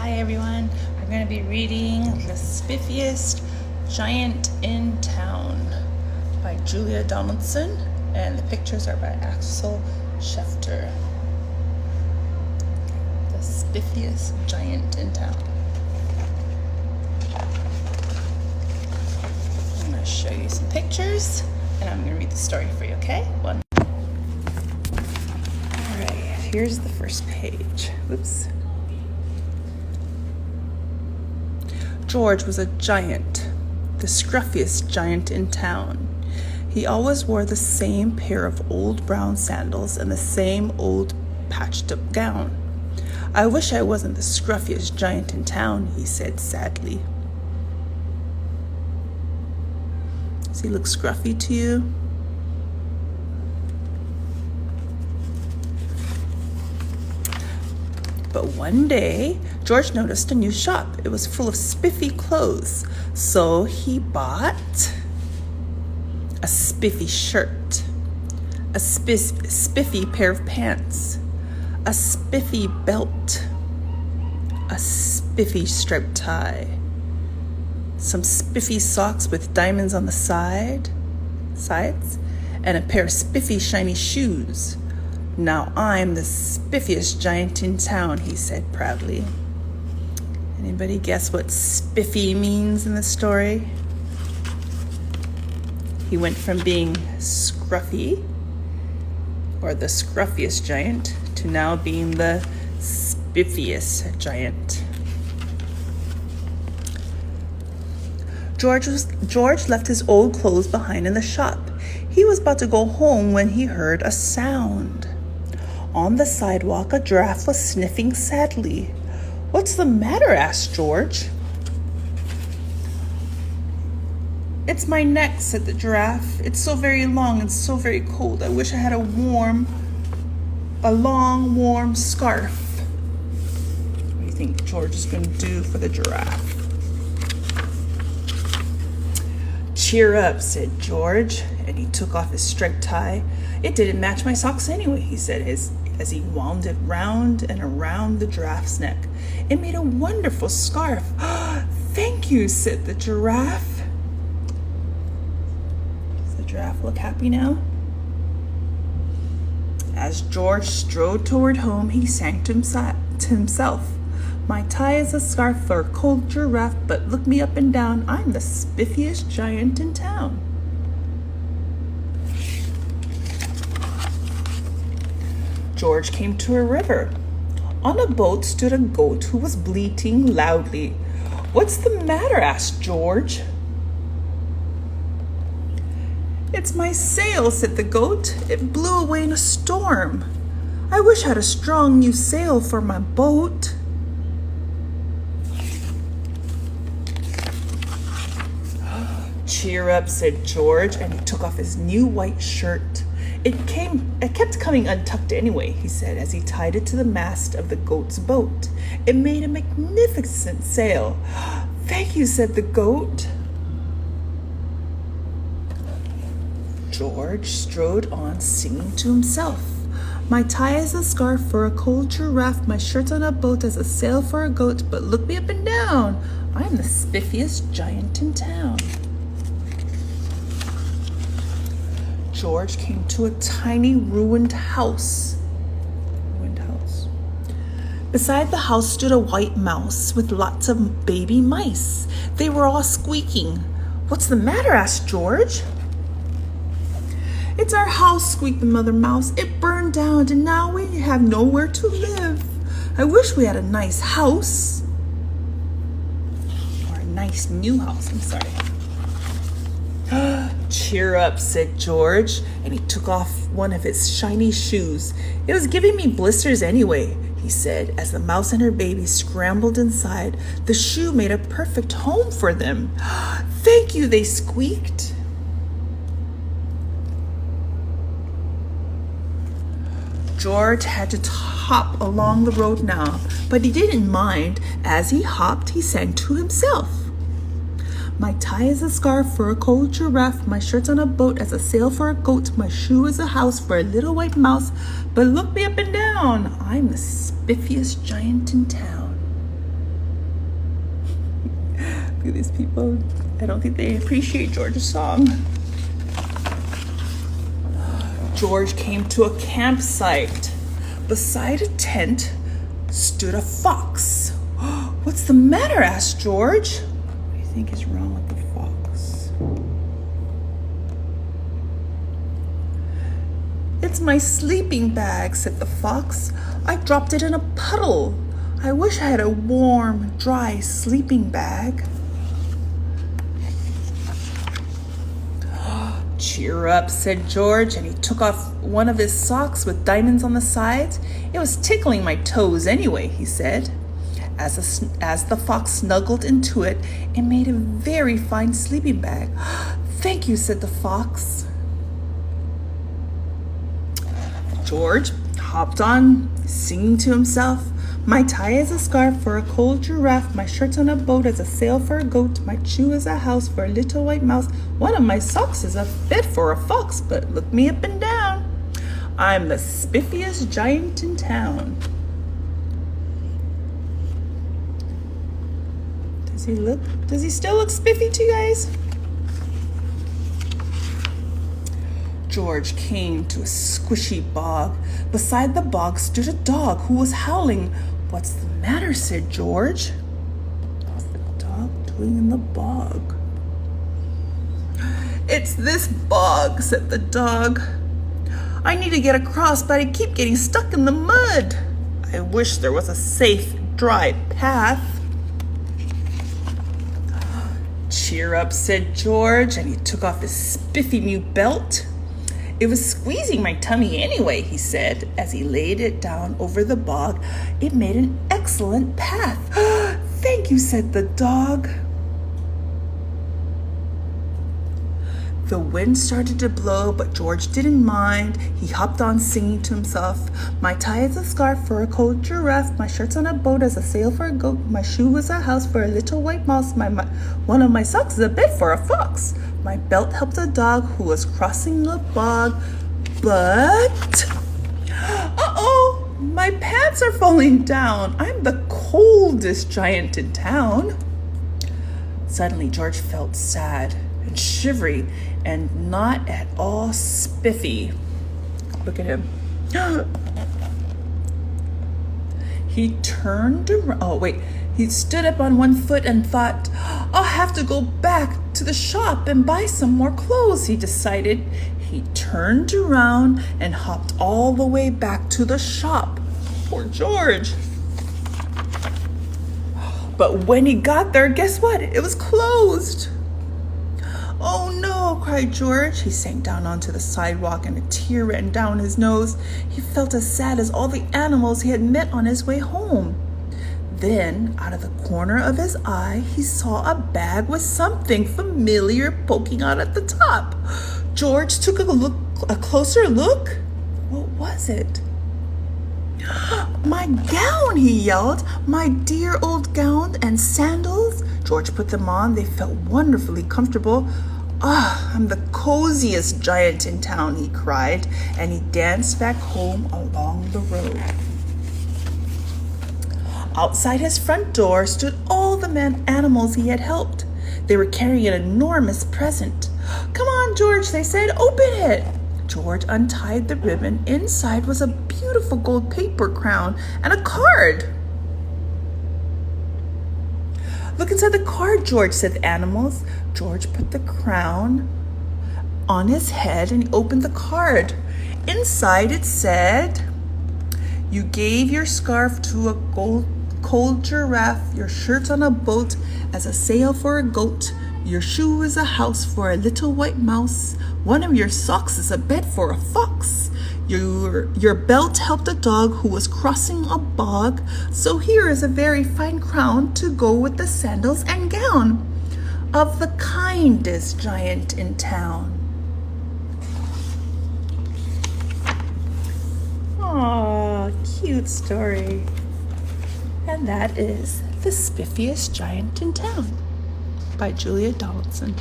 Hi everyone. We're going to be reading The Spiffiest Giant in Town by Julia Donaldson, and the pictures are by Axel Scheffler. The Spiffiest Giant in Town. I'm going to show you some pictures and I'm going to read the story for you, okay? Alright, here's the first page. Whoops. George was a giant, the scruffiest giant in town. He always wore the same pair of old brown sandals and the same old patched-up gown. "I wish I wasn't the scruffiest giant in town," he said sadly. Does he look scruffy to you? But one day, George noticed a new shop. It was full of spiffy clothes. So he bought a spiffy shirt, a spiffy pair of pants, a spiffy belt, a spiffy striped tie, some spiffy socks with diamonds on the sides, and a pair of spiffy shiny shoes. "Now I'm the spiffiest giant in town," he said proudly. Anybody guess what spiffy means in the story? He went from being scruffy, or the scruffiest giant, to now being the spiffiest giant. George left his old clothes behind in the shop. He was about to go home when he heard a sound. On the sidewalk, a giraffe was sniffing sadly. "What's the matter?" asked George. "It's my neck," said the giraffe. "It's so very long and so very cold. I wish I had a long, warm scarf." What do you think George is going to do for the giraffe? "Cheer up," said George, and he took off his striped tie. "It didn't match my socks anyway," he said as he wound it round and around the giraffe's neck. "It made a wonderful scarf." "Thank you," said the giraffe. Does the giraffe look happy now? As George strode toward home, he sang to himself, "My tie is a scarf for a cold giraffe, but look me up and down, I'm the spiffiest giant in town." George came to a river. On a boat stood a goat who was bleating loudly. "What's the matter?" asked George. "It's my sail," said the goat. "It blew away in a storm. I wish I had a strong new sail for my boat." "Cheer up," said George, and he took off his new white shirt. It kept coming untucked anyway," he said, as he tied it to the mast of the goat's boat. "It made a magnificent sail." "Thank you," said the goat. George strode on, singing to himself. "My tie is a scarf for a cold giraffe, my shirt's on a boat as a sail for a goat, but look me up and down, I'm the spiffiest giant in town." George came to a tiny ruined house. Beside the house stood a white mouse with lots of baby mice. They were all squeaking. "What's the matter?" asked George. "It's our house," squeaked the mother mouse. "It burned down and now we have nowhere to live. I wish we had a nice house." Or a nice new house, I'm sorry. "Cheer up," said George, and he took off one of his shiny shoes. "It was giving me blisters anyway," he said, as the mouse and her baby scrambled inside. The shoe made a perfect home for them. "Thank you," they squeaked. George had to hop along the road now, but he didn't mind. As he hopped, he sang to himself. "My tie is a scarf for a cold giraffe, my shirt's on a boat as a sail for a goat, my shoe is a house for a little white mouse, but look me up and down, I'm the spiffiest giant in town." Look at these people. I don't think they appreciate George's song. George came to a campsite. Beside a tent stood a fox. What's the matter? Asked George. What do you think is wrong with the fox? It's my sleeping bag, said the fox. I dropped it in a puddle. I wish I had a warm, dry sleeping bag. Cheer up, said George, and he took off one of his socks with diamonds on the sides. It was tickling my toes anyway, he said. As the fox snuggled into it, it made a very fine sleeping bag. Thank you, said the fox. George hopped on, singing to himself. My tie is a scarf for a cold giraffe. My shirt's on a boat as a sail for a goat. My shoe is a house for a little white mouse. One of my socks is a bed for a fox. But look me up and down. I'm the spiffiest giant in town. Does he still look spiffy to you guys? George came to a squishy bog. Beside the bog stood a dog who was howling. What's the matter? Said George. What's the dog doing in the bog? It's this bog, said the dog. I need to get across, but I keep getting stuck in the mud. I wish there was a safe, dry path. Cheer up, said George, and he took off his spiffy new belt. It was squeezing my tummy anyway, he said, as he laid it down over the bog. It made an excellent path. Thank you, said the dog. The wind started to blow, but George didn't mind. He hopped on, singing to himself. My tie is a scarf for a cold giraffe. My shirt's on a boat as a sail for a goat. My shoe is a house for a little white mouse. One of my socks is a bed for a fox. My belt helped a dog who was crossing the bog. But, uh-oh, my pants are falling down. I'm the coldest giant in town. Suddenly, George felt sad and shivery and not at all spiffy. Look at him. He turned around. He stood up on one foot and thought, I'll have to go back to the shop and buy some more clothes, he decided. He turned around and hopped all the way back to the shop. Poor George. But when he got there, guess what? It was closed. Oh no, cried George. He sank down onto the sidewalk and a tear ran down his nose. He felt as sad as all the animals he had met on his way home. Then, out of the corner of his eye, he saw a bag with something familiar poking out at the top. George took a closer look. What was it? My gown, he yelled. My dear old gown and sandals. George put them on. They felt wonderfully comfortable. I'm the coziest giant in town, he cried, and he danced back home along the road. Outside his front door stood all the animals he had helped. They were carrying an enormous present. Come on, George, they said, open it. George untied the ribbon. Inside was a beautiful gold paper crown and a card. Look inside the card, George, said the animals. George put the crown on his head and he opened the card. Inside it said, you gave your scarf to a cold giraffe, your shirt on a boat as a sail for a goat, your shoe is a house for a little white mouse, one of your socks is a bed for a fox, your belt helped a dog who was crossing a bog, so here is a very fine crown to go with the sandals and gown of the kindest giant in town. Aw, cute story. And that is The Spiffiest Giant in Town by Julia Donaldson.